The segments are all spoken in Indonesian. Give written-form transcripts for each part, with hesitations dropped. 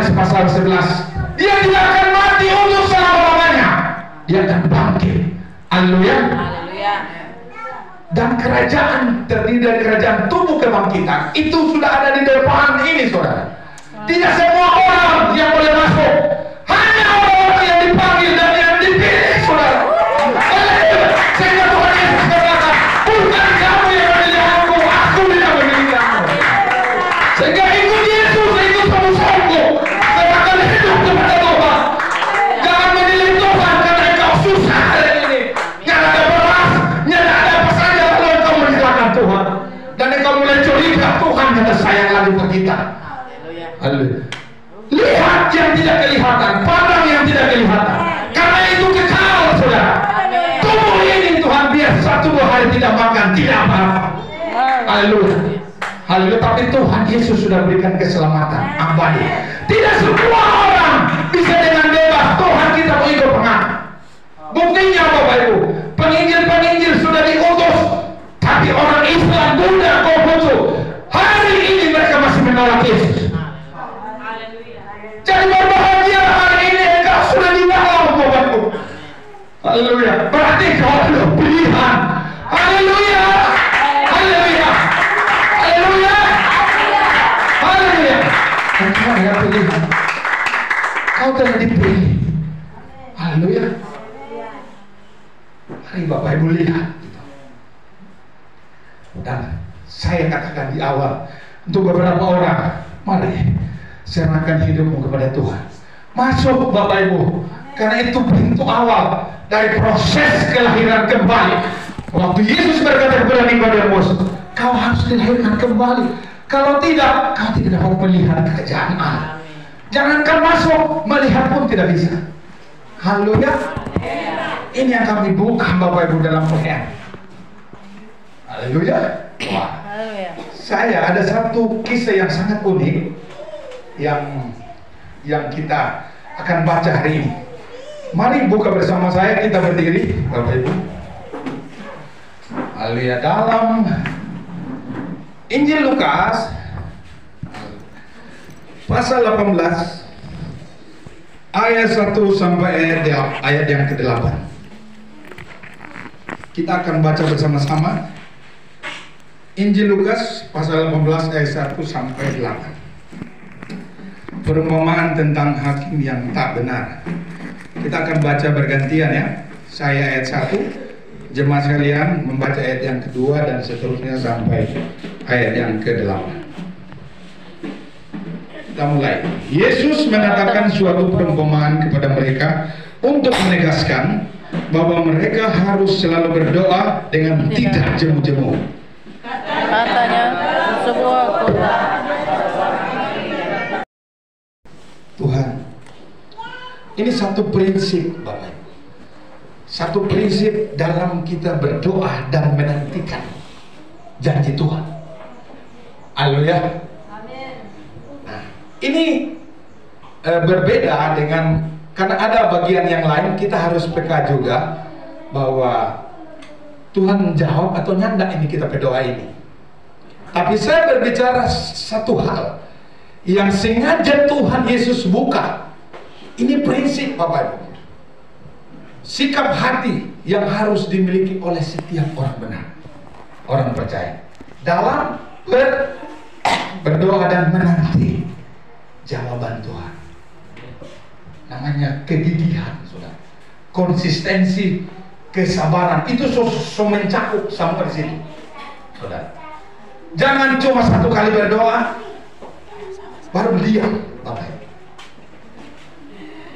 Yohanes pasal 11, dia tidak akan mati untuk selama-lamanya, dia akan bangkit. Haleluya. Dan kerajaan terdiri dari kerajaan tubuh kebangkitan itu sudah ada di depan ini, saudara. Tidak semua orang yang boleh masuk, hanya orang-orang yang dipanggil dan yang dipilih, saudara. Sehingga Tuhan Yesus berkata, bukan kamu yang memilih aku tidak memilih kamu. Sehingga ikut Yesus, ikut sungguh-sungguh, serahkan hidup kepada Tuhan. Jangan menilai Tuhan karena engkau susah hari ini, nggak ada beras, nggak ada apa saja, lalu engkau menyalahkan Tuhan dan engkau mulai curiga Tuhan kata sayang lagi ke kita. Haleluya. Lihat yang tidak kelihatan, pandang yang tidak kelihatan, karena itu kekal, saudara. Tubuh ini Tuhan biar 1-2 hari tidak makan, tidak apa-apa. Haleluya. Haleluya. Tapi Tuhan Yesus sudah berikan keselamatan abadi. Tidak semua orang bisa dengan bebas Tuhan kita mau ikut pengaku. Buktinya Bapak Ibu, penginjil-penginjil sudah diutus, tapi orang Islam, Buddha, Konghucu, hari ini mereka masih menolak Yesus. Jadi berbahagia hari ini engkau sudah dibawa Bapak-Ibu. Haleluya. Berarti kau ada pilihan. Haleluya. Haleluya. Haleluya. Haleluya. Engkau ada pilihan. Kau telah dipilih. Haleluya. Mari Bapak Ibu lihat. Dan saya katakan di awal untuk beberapa orang, mari serahkan hidupmu kepada Tuhan. Masuk Bapak Ibu, karena itu pintu awal dari proses kelahiran kembali. Waktu Yesus berkata kepada Nikodemus, kau harus dilahirkan kembali. Kalau tidak, kau tidak dapat melihat kerajaan Allah. Jangankan masuk, melihat pun tidak bisa. Haleluya. Ini yang kami buka Bapak Ibu dalam Tuhan. Haleluya. Wah. Saya ada satu kisah yang sangat unik yang kita akan baca hari ini. Mari buka bersama saya, kita berdiri Bapak Ibu. Haleluya. Dalam Injil Lukas pasal 18 ayat 1 sampai ayat yang ke-8. Kita akan baca bersama-sama Injil Lukas pasal 18 ayat 1 sampai 8. Perumpamaan tentang hakim yang tak benar. Kita akan baca bergantian ya. Saya ayat 1, jemaat sekalian membaca ayat yang kedua dan seterusnya sampai ayat yang ke-8. Kita mulai. Yesus mengatakan suatu perumpamaan kepada mereka untuk menegaskan bahwa mereka harus selalu berdoa dengan tidak jemu-jemu. Katanya sebuah kota. Tuhan, ini satu prinsip Bapak, satu prinsip dalam kita berdoa dan menantikan janji Tuhan. Haleluya. Nah, ini berbeda dengan, karena ada bagian yang lain kita harus peka juga bahwa Tuhan menjawab atau nyandak ini kita berdoa ini. Tapi saya berbicara satu hal yang sengaja Tuhan Yesus buka. Ini prinsip Bapak Ibu, sikap hati yang harus dimiliki oleh setiap orang benar, orang percaya dalam berdoa dan menanti jawaban Tuhan. Namanya kegigihan, saudara. Konsistensi, kesabaran itu so mencakup sampai di sini, saudara. Jangan cuma satu kali berdoa baru diam, Bapak.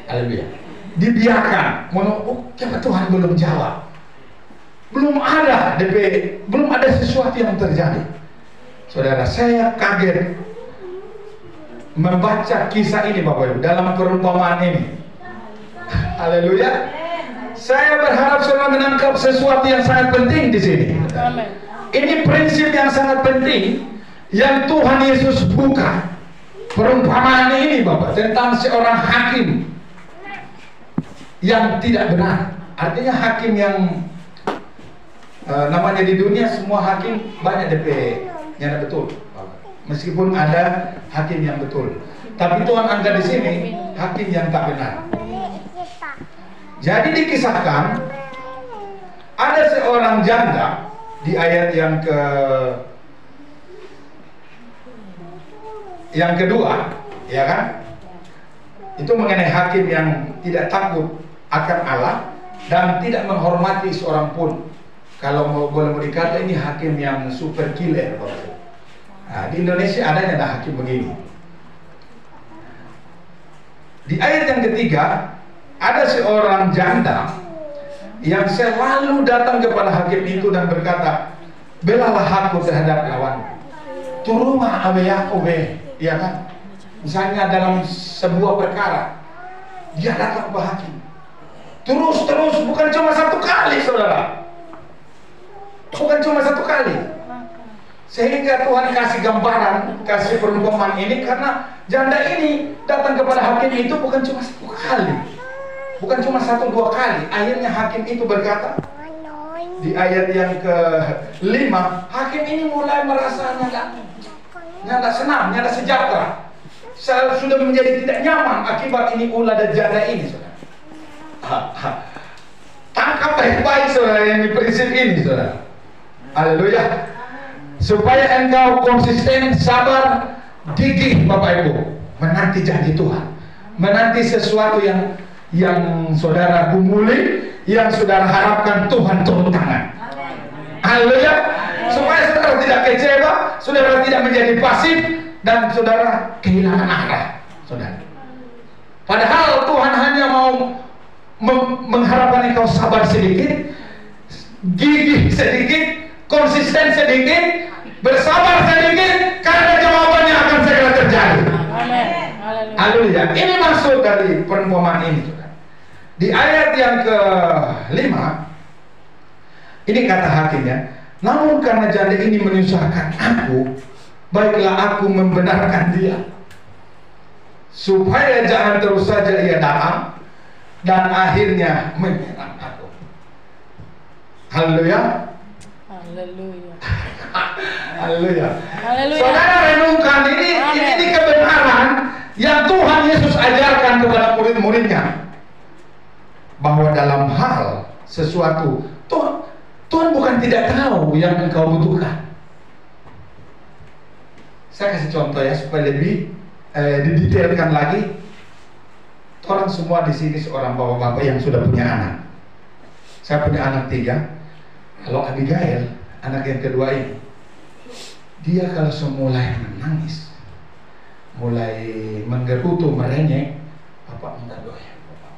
Haleluya. Dibiarkan, Tuhan belum jawab, belum ada DP, belum ada sesuatu yang terjadi. Saudara, saya kaget membaca kisah ini Bapak Ibu dalam perumpamaan ini. Haleluya. Saya berharap saudara menangkap sesuatu yang sangat penting di sini. Ini prinsip yang sangat penting yang Tuhan Yesus buka. Perumpamaan ini Bapak tentang seorang hakim yang tidak benar. Artinya hakim yang namanya di dunia semua hakim banyak DP yang betul, Bapak. Meskipun ada hakim yang betul, Tapi Tuhan angkat di sini hakim yang tak benar. Jadi dikisahkan ada seorang janda di ayat yang kedua, ya kan? Itu mengenai hakim yang tidak takut akan Allah dan tidak menghormati seorang pun. Kalau boleh dikata ini hakim yang super killer. Nah, di Indonesia adanya ada hakim begini. Di ayat yang ketiga ada seorang janda yang selalu datang kepada hakim itu dan berkata, belalah aku terhadap lawanku. Turuma abeyaku be, ya kan? Misalnya dalam sebuah perkara, dia datang ke hakim. Terus, bukan cuma satu kali, saudara. Bukan cuma satu kali. Sehingga Tuhan kasih gambaran, kasih perumpamaan ini karena janda ini datang kepada hakim itu bukan cuma satu kali. Bukan cuma satu dua kali. Akhirnya hakim itu berkata, di ayat yang ke-5, hakim ini mulai merasa nyata senang, nyata sejahtera. Sudah menjadi tidak nyaman akibat ini ulah dan janda ini, saudara. Tangkap baik-baik, saudara, yang di prinsip ini, saudara. Haleluya. Supaya engkau konsisten, sabar, gigih, Bapak Ibu, menanti janji Tuhan, menanti sesuatu yang saudara gumuli, yang saudara harapkan Tuhan turun tangan. Haleluya. Supaya saudara tidak kecewa, saudara tidak menjadi pasif, dan saudara kehilangan arah, saudara. Padahal Tuhan hanya mau mengharapkan engkau sabar sedikit, gigih sedikit, konsisten sedikit, bersabar sedikit, karena jawabannya akan segera terjadi. Haleluya. Ini maksud dari perumpamaan ini, saudara. Di ayat yang ke-5, ini kata hakimnya, namun karena janda ini menyusahkan aku, baiklah aku membenarkan dia, supaya jangan terus saja ia datang dan akhirnya menyerang aku. Haleluya. Haleluya. Haleluya. Haleluya. Saudara renungkan ini kebenaran yang Tuhan Yesus ajarkan kepada murid-muridnya, bahwa dalam hal sesuatu Tuhan bukan tidak tahu yang engkau butuhkan. Saya kasih contoh ya supaya lebih didetailkan lagi. Orang semua di sini seorang bapak-bapak yang sudah punya anak. Saya punya anak 3. Kalau Abigail, anak yang kedua ini, dia kalau semulai menangis, mulai menggerutu, merengek, Bapak minta doa ya, Bapak.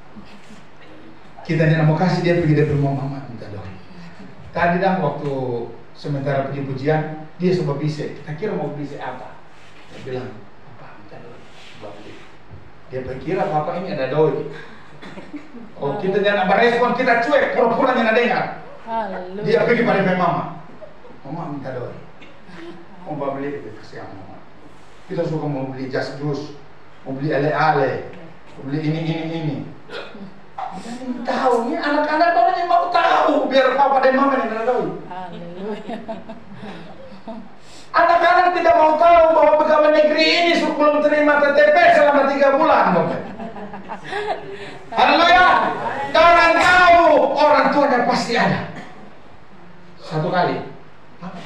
Kita tidak mau kasih dia pergi dari rumah mama, minta doa. Tadi dah waktu sementara pergi pujian, dia coba bisik. Kita kira mau bisik apa? Dia bilang, Bapak minta doa. Dia berkira Bapak ini ada doa. Oh, kita jangan berespon, kita cuek, pura-pura jangan dengar. Dia pergi pada mama. Mama minta doa. Mau beli itu kesian mama. Kita suka mau beli jas jus, mau beli ale-ale, mau beli ini. Jangan tahu, ini anak-anak orang mau tahu biar papa dan mama yang tahu. Anak-anak tidak mau tahu bahwa pegawai negeri ini sebelum terima TTP selama 3 bulan. Haleluya. Orang tahu, orang tuanya pasti ada. Satu kali, Papa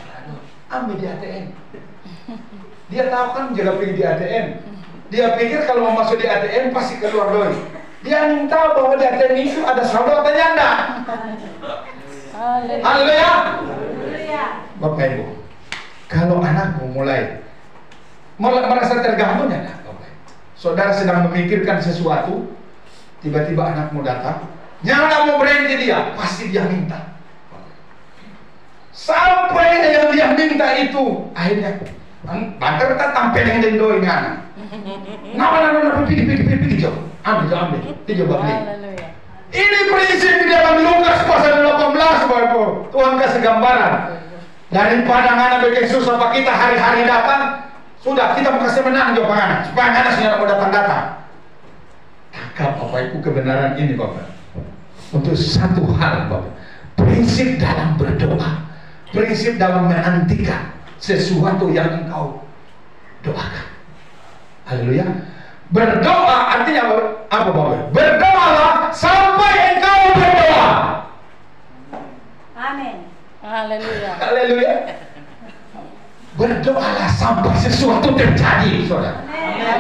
ambil di ATM. Dia tahu kan jaga pergi di ATM. Dia pikir kalau mau masuk di ATM pasti keluar doi. Dia minta bahwa di ATM itu ada saldo atau nyanda. Haleluya. Bapak Ibu, kalau anakmu mulai merasa terganggu, saudara sedang memikirkan sesuatu, tiba-tiba anakmu datang, nyanda mau berhenti dia, pasti dia minta. Sampai yang dia minta itu, akhirnya banter tak tampil yang dia doa anak. Nama pergi jauh, ambil, dia coba beli. Ini prinsip di dalam Lukas pasal 18, Bapak. Tuhan kasih gambaran. Daripada anak bikin susah Pak kita hari-hari datang, sudah kita mau kasih menang jawab anak, supaya anak sudah mau datang. Tangkap Bapak Ibu kebenaran ini Bapak. Untuk satu hal Bapak, prinsip dalam berdoa, prinsip dalam menantikan sesuatu yang engkau doakan. Haleluya. Berdoa artinya apa Bapak? Berdoalah sampai engkau berdoa. Amin. Haleluya. Haleluya. Berdoalah sampai sesuatu terjadi, saudara.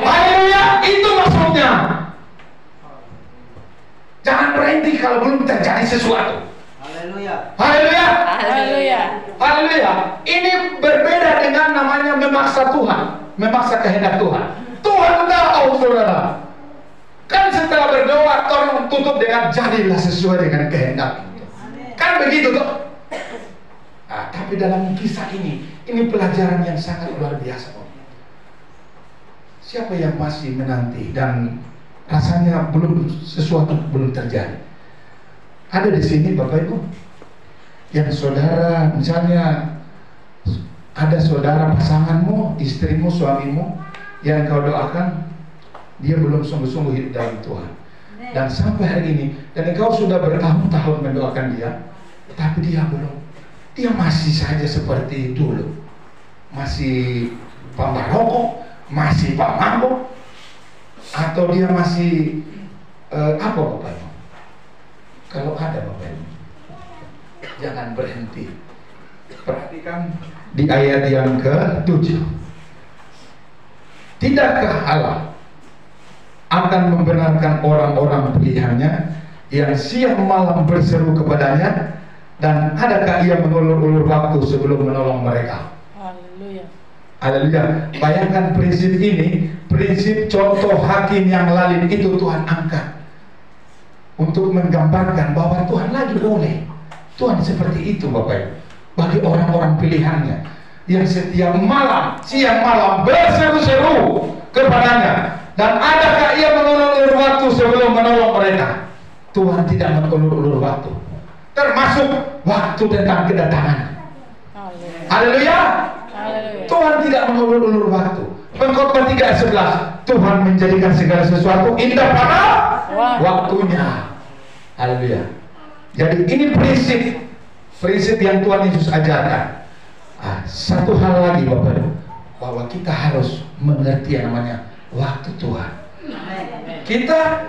Haleluya, itu maksudnya. Jangan berhenti kalau belum terjadi sesuatu. Haleluya. Haleluya. Haleluya. Haleluya. Ini berbeda dengan namanya memaksa Tuhan, memaksa kehendak Tuhan. Tuhan tahu, saudara. Kan setelah berdoa, tolong tutup dengan jadilah sesuai dengan kehendak. Kan begitu toh? Nah, tapi dalam kisah ini pelajaran yang sangat luar biasa. Siapa yang masih menanti dan rasanya sesuatu belum terjadi? Ada di sini Bapak Ibu yang saudara, misalnya ada saudara pasanganmu, istrimu, suamimu yang kau doakan dia belum sungguh-sungguh hidup dalam Tuhan, dan sampai hari ini, dan engkau sudah bertahun-tahun mendoakan dia, tapi dia belum. Dia masih saja seperti dulu, masih pembarokok, masih pamabok, atau dia masih apa Bapak Ibu? Kalau ada Bapak Ibu, jangan berhenti. Perhatikan di ayat yang ke-7. Tidakkah Allah akan membenarkan orang-orang pilihannya yang siang malam berseru kepadanya, dan adakah ia mengulur-ulur waktu sebelum menolong mereka? Haleluya. Haleluya. Bayangkan prinsip ini, prinsip contoh hakim yang lalim itu Tuhan angkat untuk menggambarkan bahwa Tuhan lagi boleh. Tuhan seperti itu Bapak Ibu, bagi orang-orang pilihannya yang setiap malam, siang malam berseru-seru kepadanya, dan adakah ia mengulur-ulur waktu sebelum menolong mereka? Tuhan tidak mengulur-ulur waktu, termasuk waktu tentang kedatangan. Haleluya. Tuhan tidak mengulur-ulur waktu. Pengkhotbah 3:11, Tuhan menjadikan segala sesuatu indah pada waktunya. Haleluya. Jadi ini prinsip yang Tuhan Yesus ajarkan. Satu hal lagi Bapak Ibu, bahwa kita harus mengerti yang namanya waktu Tuhan. Kita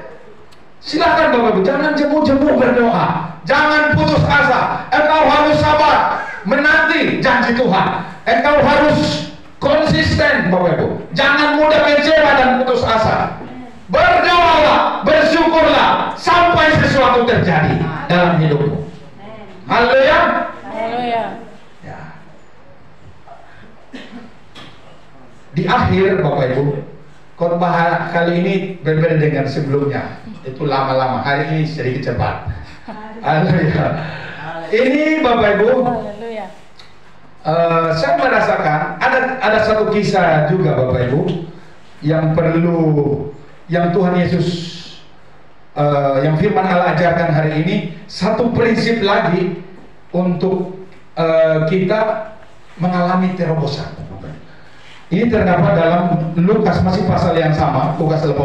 silakan Bapak Ibu, jangan jemu-jemu berdoa, jangan putus asa. Engkau harus sabar menanti janji Tuhan. Engkau harus konsisten Bapak Ibu, jangan mudah kecewa dan putus asa. Berdoalah, bersyukurlah sampai sesuatu terjadi dalam hidupmu. Haleluya. Haleluya. Ya. Di akhir Bapak Ibu, khotbah kali ini berbeda dengan sebelumnya. Itu lama-lama, hari ini sedikit cepat. Haleluya. Ini Bapak Ibu, Haleluya. saya merasakan ada satu kisah juga Bapak Ibu yang yang Tuhan Yesus, yang firman Allah ajarkan hari ini, satu prinsip lagi untuk kita mengalami terobosan. Ini terdapat dalam Lukas, masih pasal yang sama, Lukas 18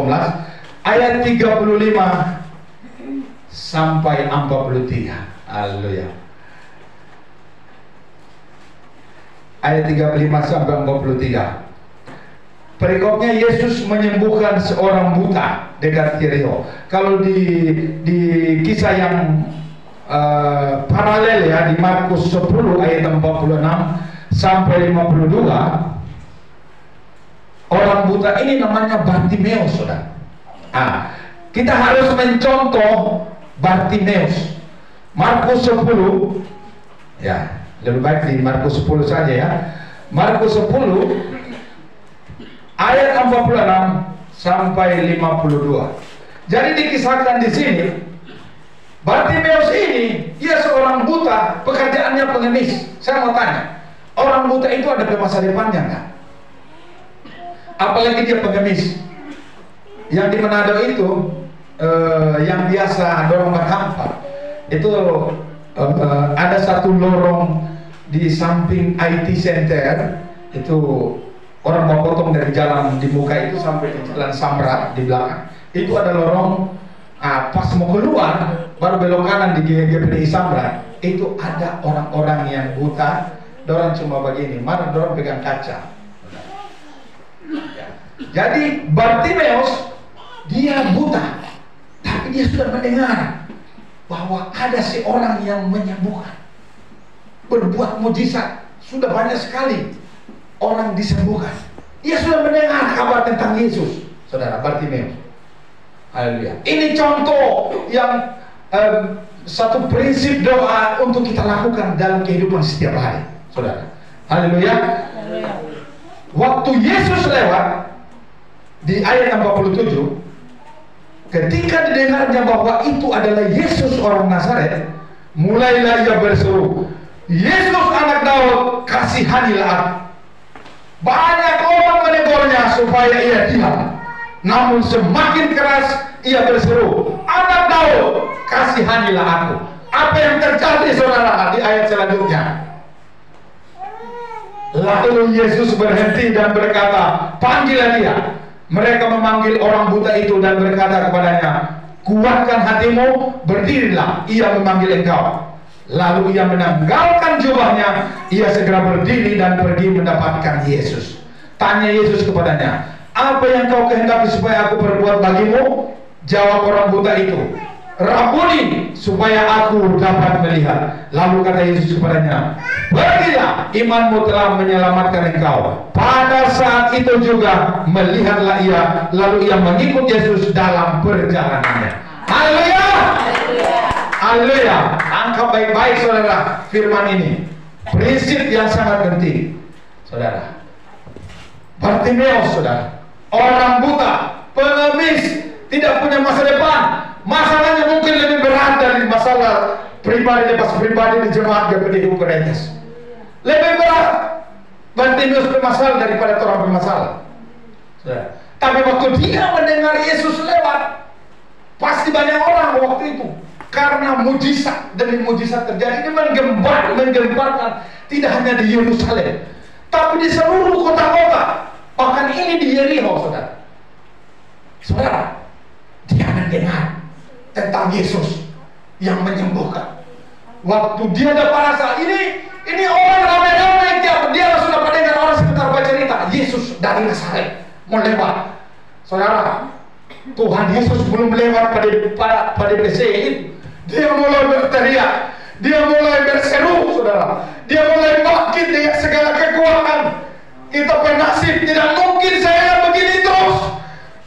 ayat 35 sampai 43. Haleluya. Ayat 35 sampai 43. Perikopnya Yesus menyembuhkan seorang buta dekat Yeriko. Kalau di kisah yang paralel ya, di Markus 10 ayat 46 sampai 52, orang buta ini namanya Bartimeus, saudara. Kita harus mencontoh Bartimeus. Markus 10, ya lebih baik di Markus 10 saja ya. Markus 10 ayat 46 sampai 52. Jadi dikisahkan di sini, Bartimeus ini dia seorang buta, pekerjaannya pengemis. Saya mau tanya, orang buta itu ada masa depannya nggak? Apalagi dia pengemis. Yang di Manado itu yang biasa dorong bak hampa itu ada satu lorong di samping IT Center, itu orang mau potong dari jalan di muka itu sampai ke jalan Samrat di belakang. Itu ada lorong, pas mau keluar baru belok kanan di GPDI Samrat, itu ada orang-orang yang buta, dorong cuma begini, mana dorong pegang kaca. Jadi Bartimeus mendengar bahwa ada seorang yang menyembuhkan, berbuat mujizat. Sudah banyak sekali orang disembuhkan. Ia sudah mendengar kabar tentang Yesus, saudara Bartimeus. Haleluya. Ini contoh yang satu prinsip doa untuk kita lakukan dalam kehidupan setiap hari, saudara. Haleluya. Waktu Yesus lewat di ayat 47, ketika didengarnya bahwa itu adalah Yesus orang Nazaret, mulailah ia berseru, Yesus anak Daud, kasihanilah aku. Banyak orang menegurnya supaya ia diam, namun semakin keras ia berseru, anak Daud, kasihanilah aku. Apa yang terjadi, saudara, di ayat selanjutnya? Lalu Yesus berhenti dan berkata, panggillah dia. Mereka memanggil orang buta itu dan berkata kepadanya, kuatkan hatimu, berdirilah, ia memanggil engkau. Lalu ia menanggalkan jubahnya, ia segera berdiri dan pergi mendapatkan Yesus. Tanya Yesus kepadanya, apa yang kau kehendaki supaya aku perbuat bagimu? Jawab orang buta itu, Rabuni, supaya aku dapat melihat. Lalu kata Yesus kepadanya, pergilah, imanmu telah menyelamatkan engkau. Pada saat itu juga melihatlah ia, lalu ia mengikut Yesus dalam perjalanannya. Haleluya. Haleluya. Angkat baik-baik, saudara, firman ini. Prinsip yang sangat penting, saudara. Bartimeus, saudara, orang buta, pengemis, tidak punya masa depan. Masalahnya mungkin lebih berat dari masalah pribadi lepas pribadi di jemaat GPD Ukrainas. Lebih berat Bartimeus bermasalah daripada orang bermasalah. Tapi waktu dia mendengar Yesus lewat, pasti banyak orang waktu itu, karena mujizat demi mujizat terjadi. Ini menggemparkan tidak hanya di Yerusalem, tapi di seluruh kota-kota. Bahkan ini di Yeriko, saudara. Saudara, dia mendengar tentang Yesus yang menyembuhkan. Waktu dia dapat rasa ini orang ramai-ramai, dia langsung dapat dengar orang sekitar bercerita, Yesus dari Nazaret mau lewat. Saudara, Tuhan Yesus belum lewat pada BC itu, dia mulai berteriak, dia mulai berseru, saudara, dia mulai bangkit dengan segala kekuatan. Kita bernasib, tidak mungkin saya begini terus,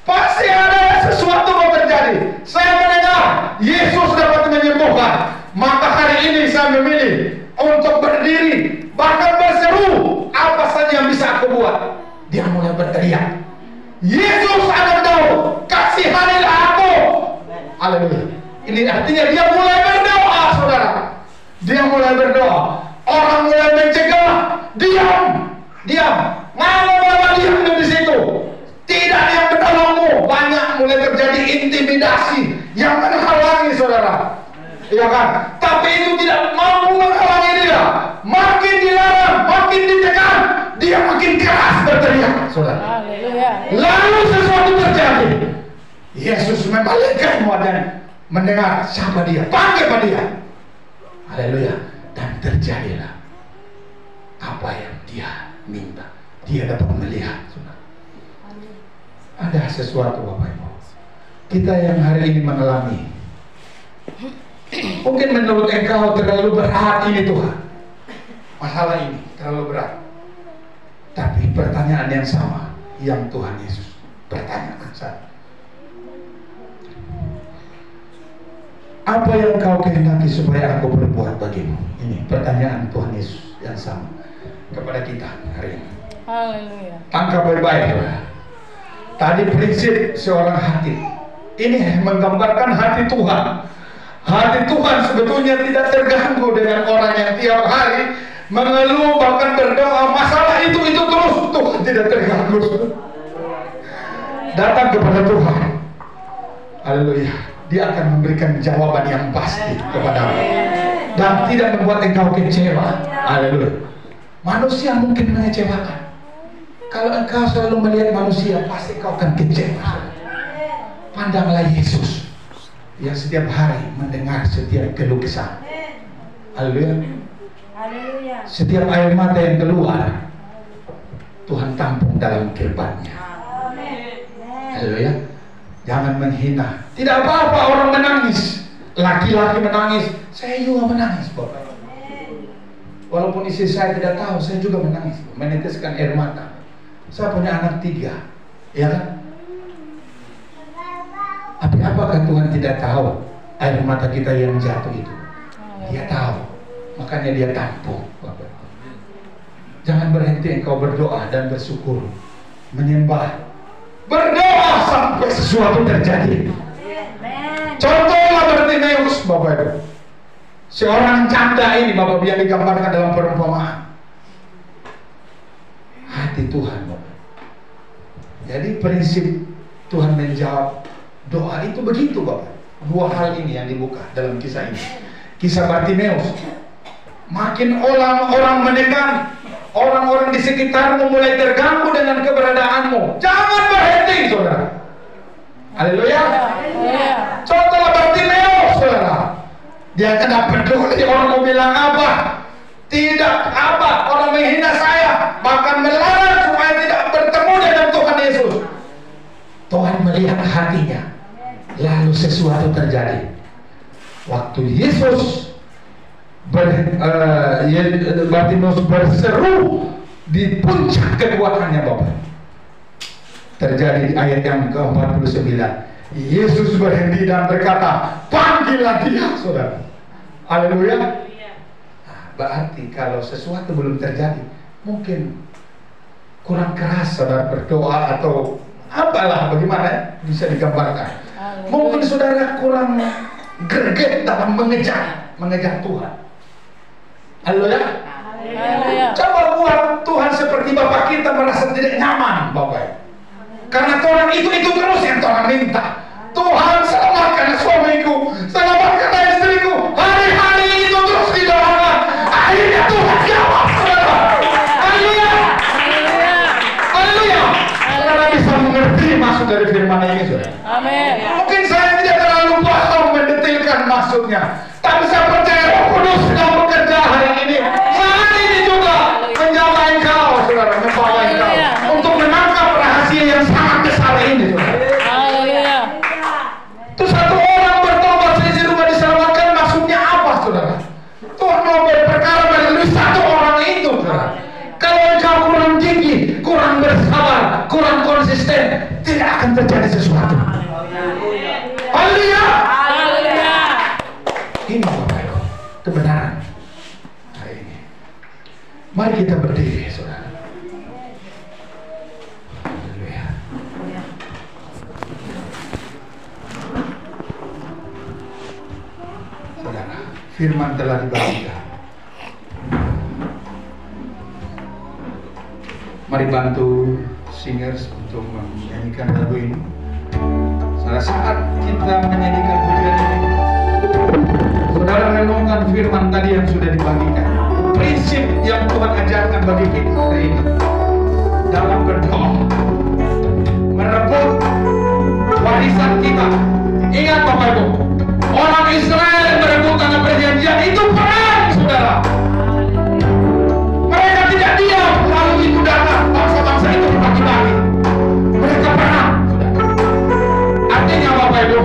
pasti ada sesuatu yang terjadi. Saya mendengar Yesus dapat menyembuhkan, maka hari ini saya memilih untuk berdiri, bahkan berseru, apa saja yang bisa aku buat. Dia mulai berteriak, Yesus anak Daud, kasihanilah aku. Haleluya. Ini artinya dia mulai berdoa, saudara. Dia mulai berdoa. Orang mulai mencegah, diam. Ngapa diam di situ? Tidak ada yang menolongmu. Banyak mulai terjadi intimidasi yang menghalangi, saudara. Iya kan? Tapi itu tidak mampu menghalangi dia. Makin dilarang, makin ditekan, dia makin keras berteriak, saudara. Lalu sesuatu terjadi. Yesus membalikkan wajahnya, mendengar siapa dia, panggil dia. Haleluya. Dan terjadilah apa yang dia minta. Dia dapat melihat, saudara. Ada sesuatu, Bapak Ibu, kita yang hari ini mengalami, mungkin menurut engkau terlalu berat ini, Tuhan, masalah ini terlalu berat. Tapi pertanyaan yang sama yang Tuhan Yesus pertanyakan saat, apa yang kau kehendaki supaya aku berbuat bagimu? Ini pertanyaan Tuhan Yesus yang sama kepada kita hari ini. Haleluya. Tangkap baik-baik, saudara. Tadi prinsip seorang hati. Ini menggambarkan hati Tuhan. Hati Tuhan sebetulnya tidak terganggu dengan orang yang tiap hari mengeluh, bahkan berdoa masalah itu terus. Tuhan tidak terganggu. Datang kepada Tuhan. Haleluya. Dia akan memberikan jawaban yang pasti kepadamu dan tidak membuat engkau kecewa. Haleluya. Manusia mungkin mengecewakan. Kalau engkau selalu melihat manusia, pasti kau akan kecewa. Pandanglah Yesus yang setiap hari mendengar setiap keluh kesah. Haleluya. Setiap air mata yang keluar, Tuhan tampung dalam kirbatnya. Haleluya. Jangan menghina. Tidak apa-apa orang menangis. Laki-laki menangis, saya juga menangis, Bapak. Walaupun istri saya tidak tahu, saya juga menangis, meneteskan air mata. Saya punya anak 3, ya kan? Tapi apakah Tuhan tidak tahu air mata kita yang jatuh itu? Dia tahu, makanya dia tampung, Bapak. Jangan berhenti engkau berdoa dan bersyukur, menyembah, berdoa sampai sesuatu terjadi. Contohlah Bartimeus, Bapak Ibu. Seorang janda ini, Bapak, yang digambarkan dalam perumpamaan. Hati Tuhan, Bapak. Jadi prinsip Tuhan menjawab doa itu begitu, Bapak. 2 hal ini yang dibuka dalam kisah ini. Kisah Bartimeus. Makin orang menekan, orang-orang di sekitarmu mulai terganggu dengan keberadaanmu. Jangan berhenti, saudara. Haleluya. Contohlah Bartimeus, saudara. Dia tidak peduli orang mau bilang apa. Tidak apa, orang menghina saya, bahkan melarang supaya tidak bertemu dengan Tuhan Yesus. Tuhan melihat hatinya, lalu sesuatu terjadi. Waktu Yesus Bartimeus berseru di puncak kekuatannya, Bapak. Terjadi di ayat yang ke-49. Yesus berhenti dan berkata, panggillah dia, saudara. Haleluya. Nah, berarti kalau sesuatu belum terjadi, mungkin kurang keras saudara berdoa atau apalah, bagaimana bisa digambarkan. Mungkin saudara kurang greget dalam mengejar Tuhan. Haleluya. Coba buat Tuhan seperti Bapak kita merasa tidak nyaman, Bapak. Karena Tuhan itu terus yang Tuhan minta. Tuhan, selamatkan suamiku, selamatkan istriku. Hari-hari itu terus didoakan. Akhirnya Tuhan jawab, saudara. Haleluya. Haleluya. Saudara bisa mengerti maksud dari firman ini, saudara. Amin. Mungkin saya tidak terlalu paham mendetilkan maksudnya, tapi saya percaya Roh Kudus sedang bekerja hari ini. Saat ini juga menjaga engkau, saudara, membawa engkau untuk menangkap rahasia yang sangat besar ini, saudara. Itu satu orang bertobat seisi rumah diselamatkan, maksudnya apa, saudara? Tuhan mau berperkara melalui satu orang itu, saudara. Kalau engkau kurang tinggi, kurang bersabar, kurang konsisten, tidak akan terjadi sesuatu. Haleluya. Ini Bapak Ibu, kebenaran hari ini. Mari kita berdiri, saudara. Haleluya. Saudara, firman telah dibagikan. Mari bantu singers untuk menyanyikan lagu ini. Saat kita menyanyikan pujian ini, saudara renungkan firman tadi yang sudah dibagikan. Prinsip yang Tuhan ajarkan bagi kita hari ini dalam berdoa, merebut warisan kita. Ingat Bapak Ibu, orang Israel yang merebut tanah perjanjian itu perang, saudara. Mereka tidak diam, lalu itu datang bangsa-bangsa itu dibagi-bagi. Mereka perang, saudara. Artinya Bapak Ibu,